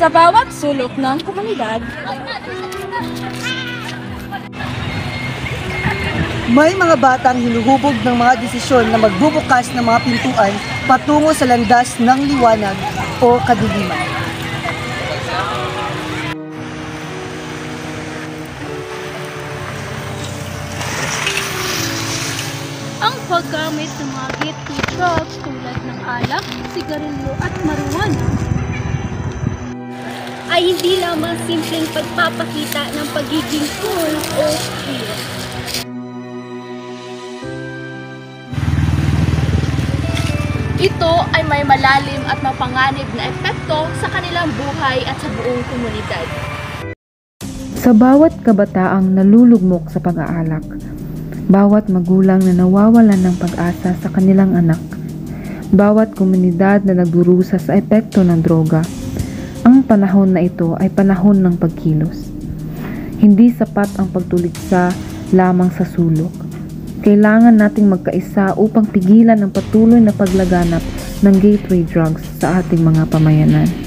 Sa bawat sulok ng komunidad, may mga batang hinuhubog ng mga desisyon na magbubukas ng mga pintuan patungo sa landas ng liwanag o kadiliman. Ang paggamit ng mga gateway drugs tulad ng alak, sigarilyo at marijuana ay hindi lamang simpleng pagpapakita ng pagiging cool o queer. Ito ay may malalim at mapanganib na epekto sa kanilang buhay at sa buong komunidad. Sa bawat kabataang nalulugmok sa pag-aalak, bawat magulang na nawawalan ng pag-asa sa kanilang anak, bawat komunidad na nagdurusa sa epekto ng droga, ang panahon na ito ay panahon ng pagkilos. Hindi sapat ang pagtuliksa lamang sa sulok. Kailangan nating magkaisa upang pigilan ang patuloy na paglaganap ng gateway drugs sa ating mga pamayanan.